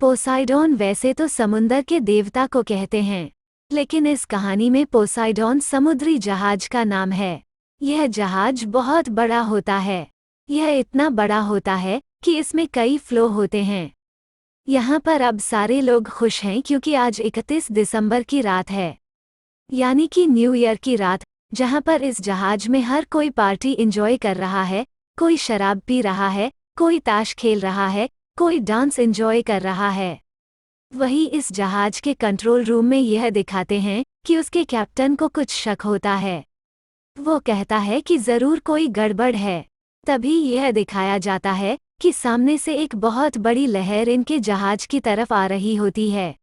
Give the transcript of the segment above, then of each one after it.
पोसाइडॉन वैसे तो समुंदर के देवता को कहते हैं, लेकिन इस कहानी में पोसाइडॉन समुद्री जहाज का नाम है। यह जहाज बहुत बड़ा होता है। यह इतना बड़ा होता है कि इसमें कई फ्लो होते हैं। यहाँ पर अब सारे लोग खुश हैं क्योंकि आज 31 दिसंबर की रात है, यानी कि न्यू ईयर की रात, जहाँ पर इस जहाज में हर कोई पार्टी एंजॉय कर रहा है। कोई शराब पी रहा है, कोई ताश खेल रहा है, कोई डांस एंजॉय कर रहा है। वही इस जहाज के कंट्रोल रूम में यह दिखाते हैं कि उसके कैप्टन को कुछ शक होता है। वो कहता है कि जरूर कोई गड़बड़ है। तभी यह दिखाया जाता है कि सामने से एक बहुत बड़ी लहर इनके जहाज की तरफ आ रही होती है।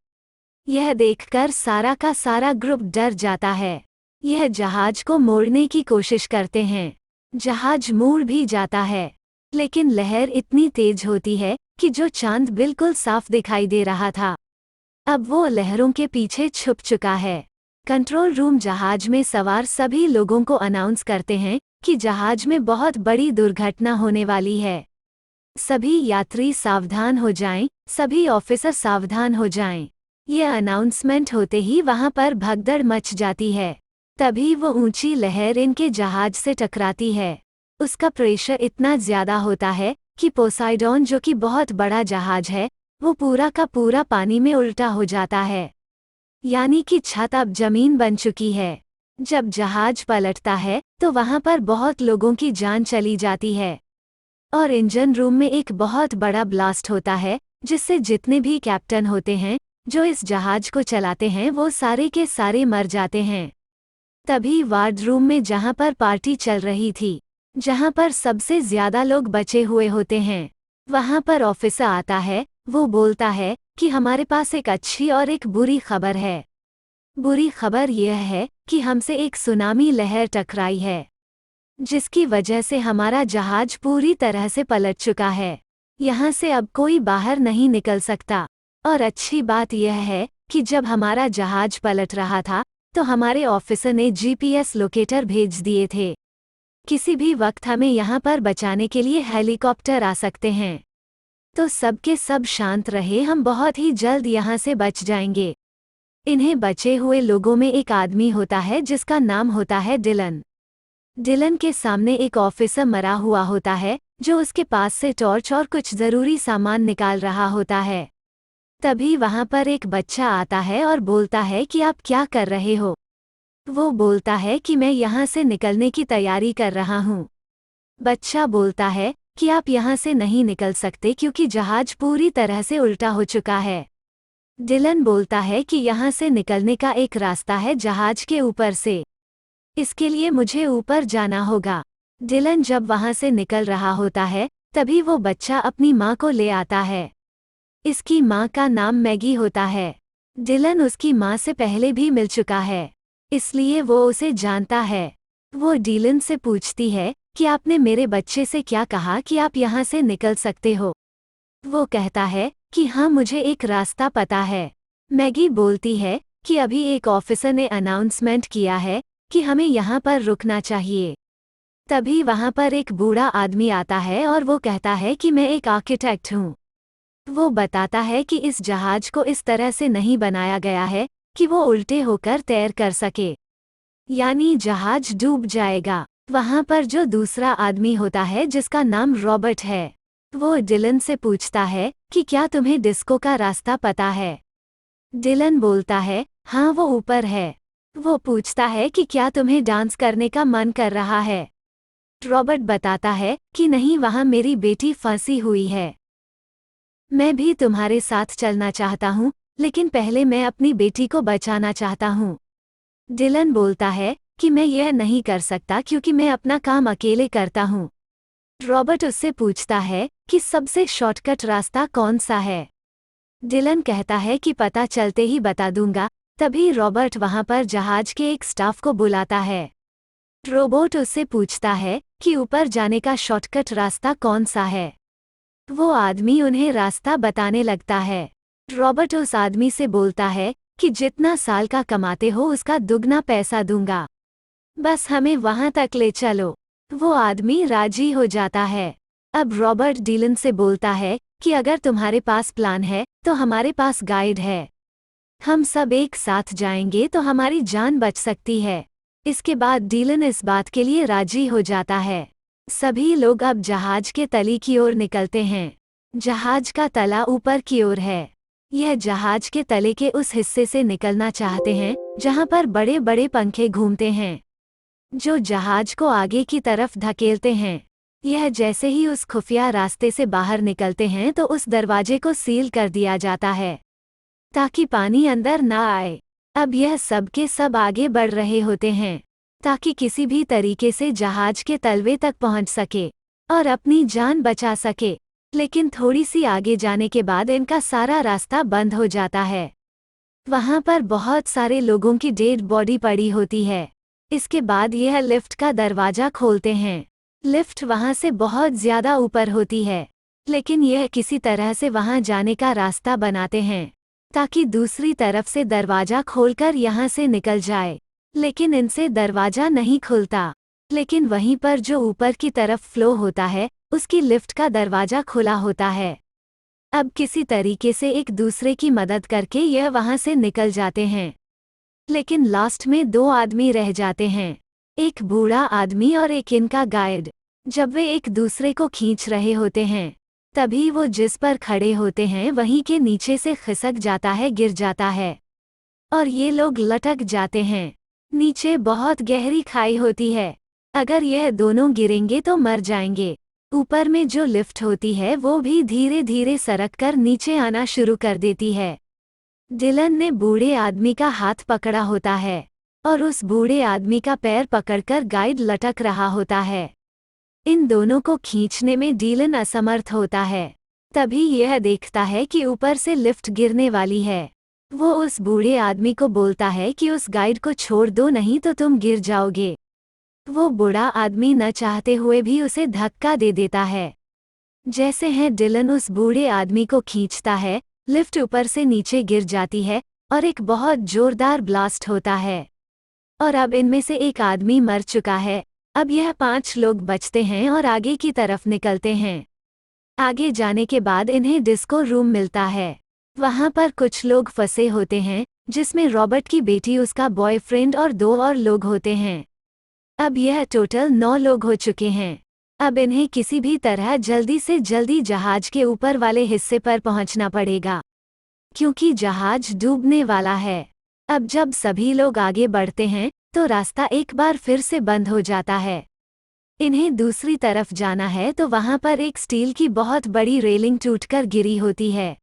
यह देखकर सारा का सारा ग्रुप डर जाता है। यह जहाज को मोड़ने की कोशिश करते हैं। जहाज मुड़ भी जाता है, लेकिन लहर इतनी तेज होती है कि जो चांद बिल्कुल साफ दिखाई दे रहा था, अब वो लहरों के पीछे छुप चुका है। कंट्रोल रूम जहाज में सवार सभी लोगों को अनाउंस करते हैं कि जहाज में बहुत बड़ी दुर्घटना होने वाली है। सभी यात्री सावधान हो जाएं, सभी ऑफिसर सावधान हो जाएं। यह अनाउंसमेंट होते ही वहां पर भगदड़ मच जाती है। तभी वो ऊंची लहर इनके जहाज से टकराती है। उसका प्रेशर इतना ज्यादा होता है कि पोसाइडॉन, जो कि बहुत बड़ा जहाज है, वो पूरा का पूरा पानी में उल्टा हो जाता है। यानी कि छत अब जमीन बन चुकी है। जब जहाज पलटता है तो वहां पर बहुत लोगों की जान चली जाती है और इंजन रूम में एक बहुत बड़ा ब्लास्ट होता है, जिससे जितने भी कैप्टन होते हैं जो इस जहाज को चलाते हैं, वो सारे के सारे मर जाते हैं। तभी वार्ड रूम में, जहां पर पार्टी चल रही थी, जहां पर सबसे ज्यादा लोग बचे हुए होते हैं, वहां पर ऑफिसर आता है। वो बोलता है कि हमारे पास एक अच्छी और एक बुरी खबर है। बुरी खबर यह है कि हमसे एक सुनामी लहर टकराई है, जिसकी वजह से हमारा जहाज पूरी तरह से पलट चुका है। यहाँ से अब कोई बाहर नहीं निकल सकता। और अच्छी बात यह है कि जब हमारा जहाज पलट रहा था तो हमारे ऑफिसर ने जीपीएस लोकेटर भेज दिए थे। किसी भी वक्त हमें यहाँ पर बचाने के लिए हेलीकॉप्टर आ सकते हैं। तो सबके सब शांत रहे, हम बहुत ही जल्द यहाँ से बच जाएंगे। इन्हें बचे हुए लोगों में एक आदमी होता है जिसका नाम होता है डिलन। डिलन के सामने एक ऑफिसर मरा हुआ होता है, जो उसके पास से टॉर्च और कुछ जरूरी सामान निकाल रहा होता है। तभी वहां पर एक बच्चा आता है और बोलता है कि आप क्या कर रहे हो। वो बोलता है कि मैं यहाँ से निकलने की तैयारी कर रहा हूँ। बच्चा बोलता है कि आप यहाँ से नहीं निकल सकते क्योंकि जहाज पूरी तरह से उल्टा हो चुका है। डिलन बोलता है कि यहाँ से निकलने का एक रास्ता है जहाज के ऊपर से, इसके लिए मुझे ऊपर जाना होगा। डिलन जब वहां से निकल रहा होता है तभी वो बच्चा अपनी माँ को ले आता है। इसकी माँ का नाम मैगी होता है। डिलन उसकी माँ से पहले भी मिल चुका है, इसलिए वो उसे जानता है। वो डिलन से पूछती है कि आपने मेरे बच्चे से क्या कहा कि आप यहाँ से निकल सकते हो। वो कहता है कि हाँ, मुझे एक रास्ता पता है। मैगी बोलती है कि अभी एक ऑफिसर ने अनाउंसमेंट किया है कि हमें यहाँ पर रुकना चाहिए। तभी वहाँ पर एक बूढ़ा आदमी आता है और वो कहता है कि मैं एक आर्किटेक्ट हूँ। वो बताता है कि इस जहाज को इस तरह से नहीं बनाया गया है कि वो उल्टे होकर तैर कर सके, यानी जहाज डूब जाएगा। वहाँ पर जो दूसरा आदमी होता है जिसका नाम रॉबर्ट है, वो डिलन से पूछता है कि क्या तुम्हें डिस्को का रास्ता पता है। डिलन बोलता है हाँ, वो ऊपर है। वो पूछता है कि क्या तुम्हें डांस करने का मन कर रहा है। रॉबर्ट बताता है कि नहीं, वहाँ मेरी बेटी फंसी हुई है। मैं भी तुम्हारे साथ चलना चाहता हूँ, लेकिन पहले मैं अपनी बेटी को बचाना चाहता हूँ। डिलन बोलता है कि मैं यह नहीं कर सकता क्योंकि मैं अपना काम अकेले करता हूँ। रॉबर्ट उससे पूछता है कि सबसे शॉर्टकट रास्ता कौन सा है। डिलन कहता है कि पता चलते ही बता दूंगा। तभी रॉबर्ट वहां पर जहाज के एक स्टाफ को बुलाता है। रोबोट उससे पूछता है कि ऊपर जाने का शॉर्टकट रास्ता कौन सा है। वो आदमी उन्हें रास्ता बताने लगता है। रॉबर्ट उस आदमी से बोलता है कि जितना साल का कमाते हो उसका दुगना पैसा दूंगा, बस हमें वहां तक ले चलो। वो आदमी राजी हो जाता है। अब रॉबर्ट डिलन से बोलता है कि अगर तुम्हारे पास प्लान है तो हमारे पास गाइड है। हम सब एक साथ जाएंगे तो हमारी जान बच सकती है। इसके बाद डीलन इस बात के लिए राजी हो जाता है। सभी लोग अब जहाज के तली की ओर निकलते हैं। जहाज का तला ऊपर की ओर है। यह जहाज के तले के उस हिस्से से निकलना चाहते हैं जहां पर बड़े बड़े पंखे घूमते हैं जो जहाज को आगे की तरफ धकेलते हैं। यह जैसे ही उस खुफिया रास्ते से बाहर निकलते हैं तो उस दरवाजे को सील कर दिया जाता है ताकि पानी अंदर ना आए। अब यह सब के सब आगे बढ़ रहे होते हैं ताकि किसी भी तरीके से जहाज के तलवे तक पहुंच सके और अपनी जान बचा सके। लेकिन थोड़ी सी आगे जाने के बाद इनका सारा रास्ता बंद हो जाता है। वहां पर बहुत सारे लोगों की डेड बॉडी पड़ी होती है। इसके बाद यह लिफ्ट का दरवाजा खोलते हैं। लिफ्ट वहां से बहुत ज्यादा ऊपर होती है, लेकिन यह किसी तरह से वहां जाने का रास्ता बनाते हैं ताकि दूसरी तरफ से दरवाजा खोलकर यहां से निकल जाए। लेकिन इनसे दरवाजा नहीं खुलता। लेकिन वहीं पर जो ऊपर की तरफ फ्लो होता है उसकी लिफ्ट का दरवाजा खुला होता है। अब किसी तरीके से एक दूसरे की मदद करके यह वहां से निकल जाते हैं। लेकिन लास्ट में 2 आदमी रह जाते हैं, एक बूढ़ा आदमी और एक इनका गाइड। जब वे एक दूसरे को खींच रहे होते हैं तभी वो जिस पर खड़े होते हैं वहीं के नीचे से खिसक जाता है, गिर जाता है और ये लोग लटक जाते हैं। नीचे बहुत गहरी खाई होती है। अगर यह दोनों गिरेंगे तो मर जाएंगे। ऊपर में जो लिफ्ट होती है वो भी धीरे धीरे सरक कर नीचे आना शुरू कर देती है। डिलन ने बूढ़े आदमी का हाथ पकड़ा होता है और उस बूढ़े आदमी का पैर पकड़कर गाइड लटक रहा होता है। इन दोनों को खींचने में डिलन असमर्थ होता है। तभी यह देखता है कि ऊपर से लिफ्ट गिरने वाली है। वो उस बूढ़े आदमी को बोलता है कि उस गाइड को छोड़ दो, नहीं तो तुम गिर जाओगे। वो बूढ़ा आदमी न चाहते हुए भी उसे धक्का दे देता है। जैसे हैं डिलन उस बूढ़े आदमी को खींचता है, लिफ्ट ऊपर से नीचे गिर जाती है और एक बहुत जोरदार ब्लास्ट होता है और अब इनमें से एक आदमी मर चुका है। अब यह 5 लोग बचते हैं और आगे की तरफ निकलते हैं। आगे जाने के बाद इन्हें डिस्को रूम मिलता है। वहां पर कुछ लोग फंसे होते हैं जिसमें रॉबर्ट की बेटी, उसका बॉयफ्रेंड और 2 और लोग होते हैं। अब यह टोटल 9 लोग हो चुके हैं। अब इन्हें किसी भी तरह जल्दी से जल्दी जहाज के ऊपर वाले हिस्से पर पहुंचना पड़ेगा क्योंकि जहाज डूबने वाला है। अब जब सभी लोग आगे बढ़ते हैं तो रास्ता एक बार फिर से बंद हो जाता है। इन्हें दूसरी तरफ जाना है तो वहां पर एक स्टील की बहुत बड़ी रेलिंग टूटकर गिरी होती है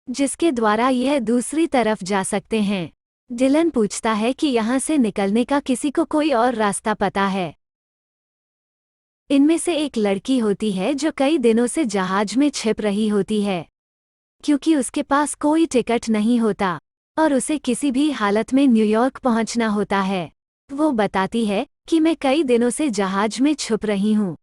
जिसके द्वारा यह दूसरी तरफ जा सकते हैं। डिलन पूछता है कि यहाँ से निकलने का किसी को कोई और रास्ता पता है। इनमें से एक लड़की होती है जो कई दिनों से जहाज में छिप रही होती है क्योंकि उसके पास कोई टिकट नहीं होता और उसे किसी भी हालत में न्यूयॉर्क पहुंचना होता है। वो बताती है कि मैं कई दिनों से जहाज में छुप रही हूँ।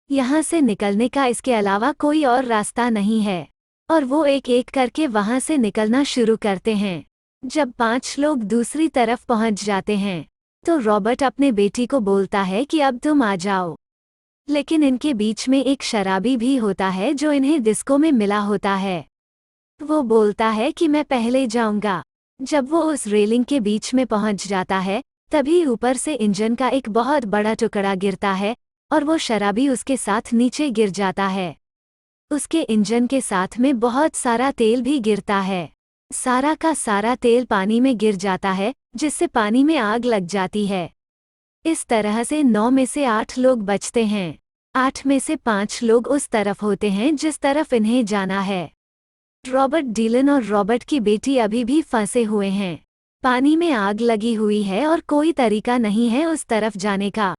यहाँ से निकलने का इसके अलावा कोई और रास्ता नहीं है और वो एक एक करके वहाँ से निकलना शुरू करते हैं। जब 5 लोग दूसरी तरफ पहुँच जाते हैं तो रॉबर्ट अपने बेटी को बोलता है कि अब तुम आ जाओ। लेकिन इनके बीच में एक शराबी भी होता है जो इन्हें डिस्को में मिला होता है। वो बोलता है कि मैं पहले जाऊंगा। जब वो उस रेलिंग के बीच में पहुंच जाता है तभी ऊपर से इंजन का एक बहुत बड़ा टुकड़ा गिरता है और वो शराबी उसके साथ नीचे गिर जाता है। उसके इंजन के साथ में बहुत सारा तेल भी गिरता है। सारा का सारा तेल पानी में गिर जाता है जिससे पानी में आग लग जाती है। इस तरह से 9 में से 8 लोग बचते हैं। 8 में से 5 लोग उस तरफ होते हैं जिस तरफ इन्हें जाना है। रॉबर्ट, डिलन और रॉबर्ट की बेटी अभी भी फंसे हुए हैं। पानी में आग लगी हुई है और कोई तरीका नहीं है उस तरफ जाने का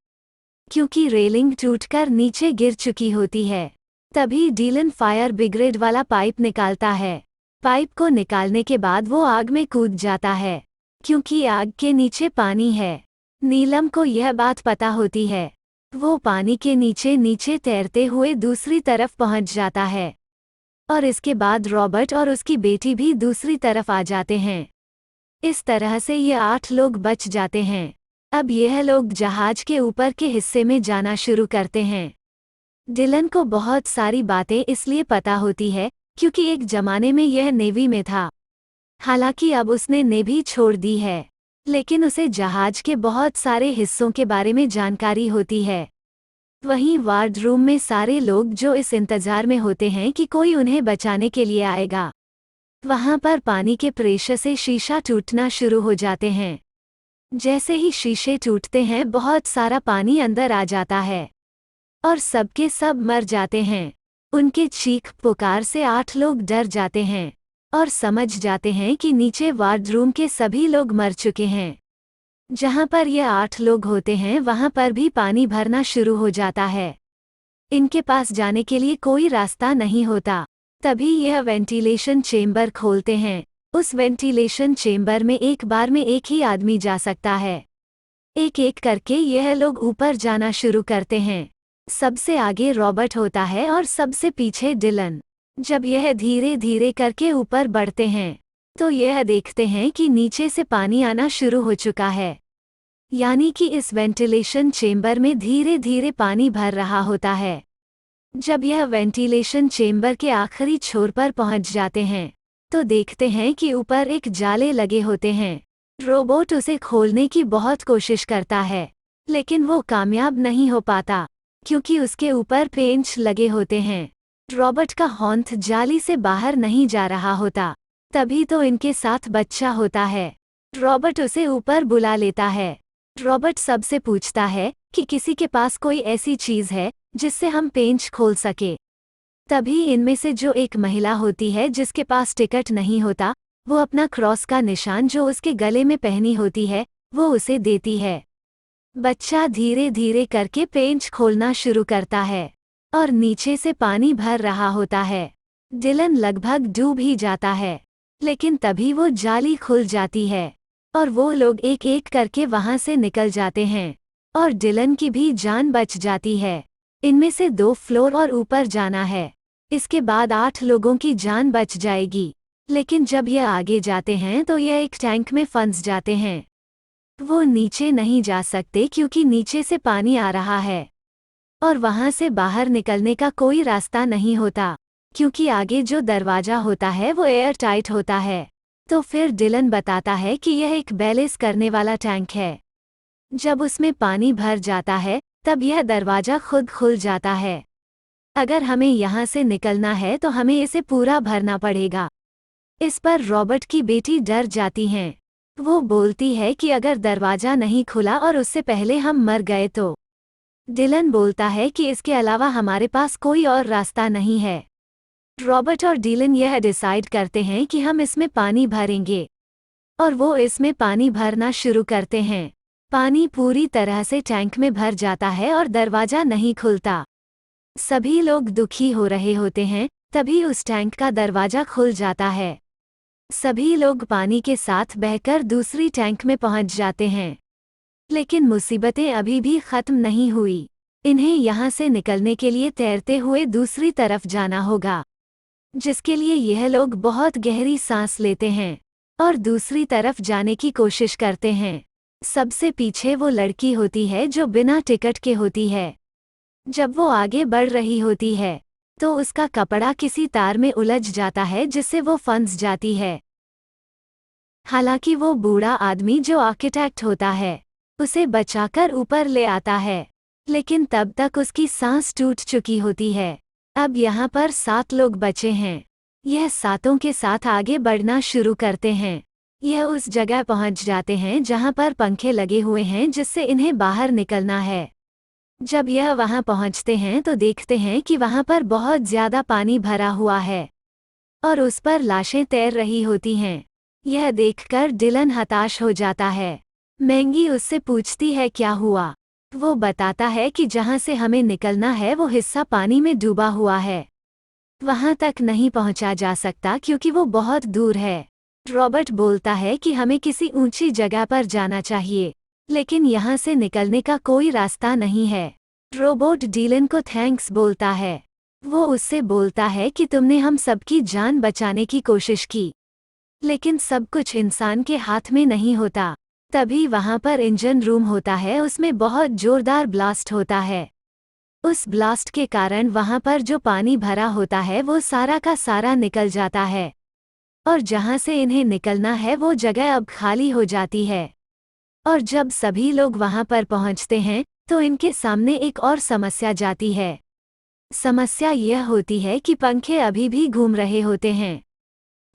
क्योंकि रेलिंग टूटकर नीचे गिर चुकी होती है। तभी डिलन फायर ब्रिगेड वाला पाइप निकालता है। पाइप को निकालने के बाद वो आग में कूद जाता है क्योंकि आग के नीचे पानी है। नीलम को यह बात पता होती है। वो पानी के नीचे नीचे तैरते हुए दूसरी तरफ पहुंच जाता है और इसके बाद रॉबर्ट और उसकी बेटी भी दूसरी तरफ आ जाते हैं। इस तरह से ये 8 लोग बच जाते हैं। अब यह लोग जहाज के ऊपर के हिस्से में जाना शुरू करते हैं। डिलन को बहुत सारी बातें इसलिए पता होती है क्योंकि एक जमाने में यह नेवी में था। हालांकि अब उसने नेवी छोड़ दी है, लेकिन उसे जहाज के बहुत सारे हिस्सों के बारे में जानकारी होती है। वहीं वार्ड रूम में सारे लोग जो इस इंतजार में होते हैं कि कोई उन्हें बचाने के लिए आएगा। वहां पर पानी के प्रेशर से शीशा टूटना शुरू हो जाते हैं। जैसे ही शीशे टूटते हैं बहुत सारा पानी अंदर आ जाता है और सबके सब मर जाते हैं। उनके चीख पुकार से 8 लोग डर जाते हैं और समझ जाते हैं कि नीचे वार्ड रूम के सभी लोग मर चुके हैं। जहां पर ये 8 लोग होते हैं वहां पर भी पानी भरना शुरू हो जाता है। इनके पास जाने के लिए कोई रास्ता नहीं होता। तभी यह वेंटिलेशन चेंबर खोलते हैं। उस वेंटिलेशन चेंबर में एक बार में एक ही आदमी जा सकता है। एक एक करके यह लोग ऊपर जाना शुरू करते हैं। सबसे आगे रॉबर्ट होता है और सबसे पीछे डिलन। जब यह धीरे धीरे करके ऊपर बढ़ते हैं तो यह देखते हैं कि नीचे से पानी आना शुरू हो चुका है, यानी कि इस वेंटिलेशन चेंबर में धीरे धीरे पानी भर रहा होता है। जब यह वेंटिलेशन चेंबर के आखिरी छोर पर पहुंच जाते हैं तो देखते हैं कि ऊपर एक जाले लगे होते हैं। रोबोट उसे खोलने की बहुत कोशिश करता है, लेकिन वो कामयाब नहीं हो पाता क्योंकि उसके ऊपर पेंच लगे होते हैं। रॉबर्ट का हॉन्थ जाली से बाहर नहीं जा रहा होता। तभी तो इनके साथ बच्चा होता है। रॉबर्ट उसे ऊपर बुला लेता है। रॉबर्ट सबसे पूछता है कि किसी के पास कोई ऐसी चीज है जिससे हम पेंच खोल सके। तभी इनमें से जो एक महिला होती है जिसके पास टिकट नहीं होता, वो अपना क्रॉस का निशान जो उसके गले में पहनी होती है वो उसे देती है। बच्चा धीरे धीरे करके पेंच खोलना शुरू करता है और नीचे से पानी भर रहा होता है। डिलन लगभग डूब ही जाता है, लेकिन तभी वो जाली खुल जाती है और वो लोग एक एक करके वहां से निकल जाते हैं और डिलन की भी जान बच जाती है। इनमें से 2 फ्लोर और ऊपर जाना है। इसके बाद 8 लोगों की जान बच जाएगी, लेकिन जब यह आगे जाते हैं तो यह एक टैंक में फंस जाते हैं। वो नीचे नहीं जा सकते क्योंकि नीचे से पानी आ रहा है और वहां से बाहर निकलने का कोई रास्ता नहीं होता क्योंकि आगे जो दरवाजा होता है वो एयर टाइट होता है। तो फिर डिलन बताता है कि यह एक बैलेंस करने वाला टैंक है। जब उसमें पानी भर जाता है तब यह दरवाजा खुद खुल जाता है। अगर हमें यहाँ से निकलना है तो हमें इसे पूरा भरना पड़ेगा। इस पर रॉबर्ट की बेटी डर जाती हैं। वो बोलती है कि अगर दरवाजा नहीं खुला और उससे पहले हम मर गए तो। डिलन बोलता है कि इसके अलावा हमारे पास कोई और रास्ता नहीं है। रॉबर्ट और डिलन यह डिसाइड करते हैं कि हम इसमें पानी भरेंगे और वो इसमें पानी भरना शुरू करते हैं। पानी पूरी तरह से टैंक में भर जाता है और दरवाजा नहीं खुलता। सभी लोग दुखी हो रहे होते हैं। तभी उस टैंक का दरवाजा खुल जाता है। सभी लोग पानी के साथ बहकर दूसरी टैंक में पहुंच जाते हैं, लेकिन मुसीबतें अभी भी खत्म नहीं हुई। इन्हें यहाँ से निकलने के लिए तैरते हुए दूसरी तरफ जाना होगा, जिसके लिए यह लोग बहुत गहरी सांस लेते हैं और दूसरी तरफ जाने की कोशिश करते हैं। सबसे पीछे वो लड़की होती है जो बिना टिकट के होती है। जब वो आगे बढ़ रही होती है तो उसका कपड़ा किसी तार में उलझ जाता है जिससे वो फंस जाती है। हालांकि वो बूढ़ा आदमी जो आर्किटेक्ट होता है उसे बचाकर ऊपर ले आता है, लेकिन तब तक उसकी सांस टूट चुकी होती है। अब यहाँ पर 7 लोग बचे हैं। यह 7 के साथ आगे बढ़ना शुरू करते हैं। यह उस जगह पहुँच जाते हैं जहाँ पर पंखे लगे हुए हैं जिससे इन्हें बाहर निकलना है। जब यह वहां पहुंचते हैं तो देखते हैं कि वहां पर बहुत ज्यादा पानी भरा हुआ है और उस पर लाशें तैर रही होती हैं। यह देखकर डिलन हताश हो जाता है। मैंगी उससे पूछती है क्या हुआ। वो बताता है कि जहां से हमें निकलना है वो हिस्सा पानी में डूबा हुआ है। वहां तक नहीं पहुंचा जा सकता क्योंकि वो बहुत दूर है। रॉबर्ट बोलता है कि हमें किसी ऊंची जगह पर जाना चाहिए, लेकिन यहाँ से निकलने का कोई रास्ता नहीं है। रोबोट डिलन को थैंक्स बोलता है। वो उससे बोलता है कि तुमने हम सबकी जान बचाने की कोशिश की, लेकिन सब कुछ इंसान के हाथ में नहीं होता। तभी वहाँ पर इंजन रूम होता है, उसमें बहुत जोरदार ब्लास्ट होता है। उस ब्लास्ट के कारण वहां पर जो पानी भरा होता है वो सारा का सारा निकल जाता है, और जहां से इन्हें निकलना है वो जगह अब खाली हो जाती है। और जब सभी लोग वहां पर पहुंचते हैं तो इनके सामने एक और समस्या जाती है। समस्या यह होती है कि पंखे अभी भी घूम रहे होते हैं।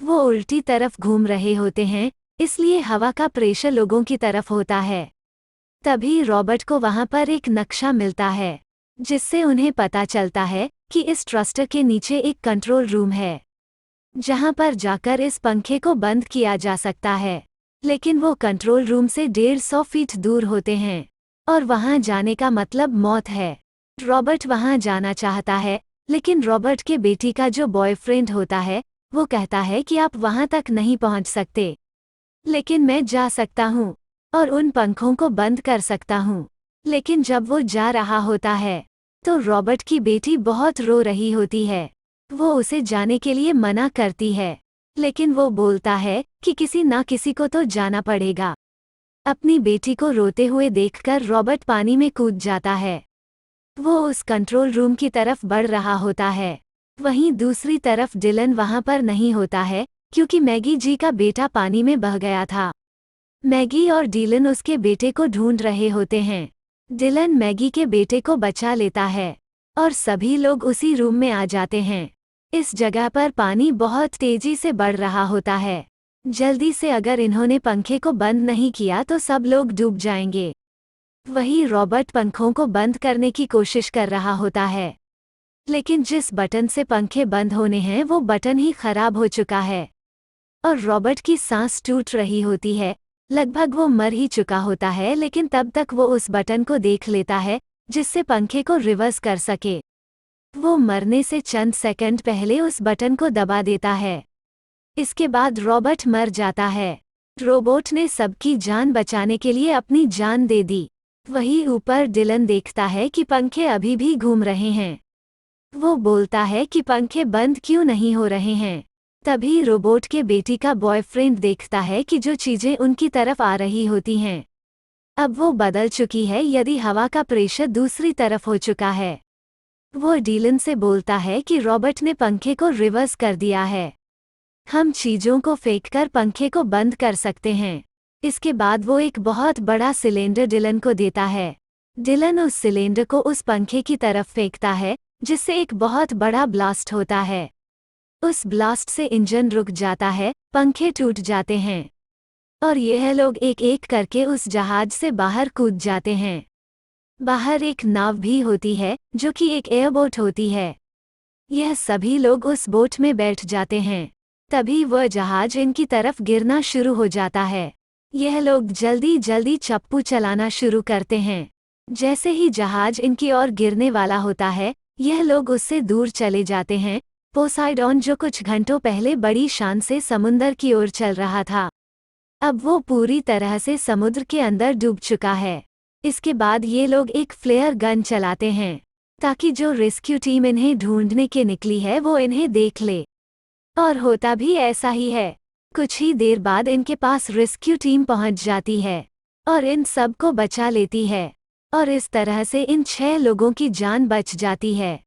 वो उल्टी तरफ घूम रहे होते हैं, इसलिए हवा का प्रेशर लोगों की तरफ होता है। तभी रॉबर्ट को वहां पर एक नक्शा मिलता है, जिससे उन्हें पता चलता है कि इस थ्रस्टर के नीचे एक कंट्रोल रूम है, जहां पर जाकर इस पंखे को बंद किया जा सकता है। लेकिन वो कंट्रोल रूम से 150 फीट दूर होते हैं, और वहां जाने का मतलब मौत है। रॉबर्ट वहां जाना चाहता है, लेकिन रॉबर्ट के बेटी का जो बॉयफ्रेंड होता है वो कहता है कि आप वहां तक नहीं पहुंच सकते, लेकिन मैं जा सकता हूं और उन पंखों को बंद कर सकता हूं। लेकिन जब वो जा रहा होता है तो रॉबर्ट की बेटी बहुत रो रही होती है। वो उसे जाने के लिए मना करती है, लेकिन वो बोलता है कि किसी ना किसी को तो जाना पड़ेगा। अपनी बेटी को रोते हुए देखकर रॉबर्ट पानी में कूद जाता है। वो उस कंट्रोल रूम की तरफ बढ़ रहा होता है। वहीं दूसरी तरफ डिलन वहां पर नहीं होता है, क्योंकि मैगी जी का बेटा पानी में बह गया था। मैगी और डिलन उसके बेटे को ढूंढ रहे होते हैं। डिलन मैगी के बेटे को बचा लेता है और सभी लोग उसी रूम में आ जाते हैं। इस जगह पर पानी बहुत तेजी से बढ़ रहा होता है। जल्दी से अगर इन्होंने पंखे को बंद नहीं किया तो सब लोग डूब जाएंगे। वही रॉबर्ट पंखों को बंद करने की कोशिश कर रहा होता है, लेकिन जिस बटन से पंखे बंद होने हैं वो बटन ही खराब हो चुका है, और रॉबर्ट की सांस टूट रही होती है। लगभग वो मर ही चुका होता है, लेकिन तब तक वो उस बटन को देख लेता है जिससे पंखे को रिवर्स कर सके। वो मरने से चंद सेकंड पहले उस बटन को दबा देता है। इसके बाद रॉबर्ट मर जाता है। रोबोट ने सबकी जान बचाने के लिए अपनी जान दे दी। वहीं ऊपर डिलन देखता है कि पंखे अभी भी घूम रहे हैं। वो बोलता है कि पंखे बंद क्यों नहीं हो रहे हैं। तभी रोबोट के बेटी का बॉयफ्रेंड देखता है कि जो चीजें उनकी तरफ आ रही होती हैं अब वो बदल चुकी है, यदि हवा का प्रेशर दूसरी तरफ हो चुका है। वो डिलन से बोलता है कि रॉबर्ट ने पंखे को रिवर्स कर दिया है। हम चीजों को फेंककर पंखे को बंद कर सकते हैं। इसके बाद वो एक बहुत बड़ा सिलेंडर डिलन को देता है। डिलन उस सिलेंडर को उस पंखे की तरफ फेंकता है, जिससे एक बहुत बड़ा ब्लास्ट होता है। उस ब्लास्ट से इंजन रुक जाता है, पंखे टूट जाते हैं, और यह लोग एक एक करके उस जहाज से बाहर कूद जाते हैं। बाहर एक नाव भी होती है, जो कि एक एयरबोट होती है। यह सभी लोग उस बोट में बैठ जाते हैं। तभी वह जहाज इनकी तरफ गिरना शुरू हो जाता है। यह लोग जल्दी जल्दी चप्पू चलाना शुरू करते हैं। जैसे ही जहाज इनकी ओर गिरने वाला होता है, यह लोग उससे दूर चले जाते हैं। पोसाइडॉन, जो कुछ घंटों पहले बड़ी शान से समुंदर की ओर चल रहा था, अब वो पूरी तरह से समुद्र के अंदर डूब चुका है। इसके बाद ये लोग एक फ्लेयर गन चलाते हैं, ताकि जो रेस्क्यू टीम इन्हें ढूंढने के निकली है वो इन्हें देख ले। और होता भी ऐसा ही है। कुछ ही देर बाद इनके पास रेस्क्यू टीम पहुंच जाती है और इन सब को बचा लेती है, और इस तरह से इन 6 लोगों की जान बच जाती है।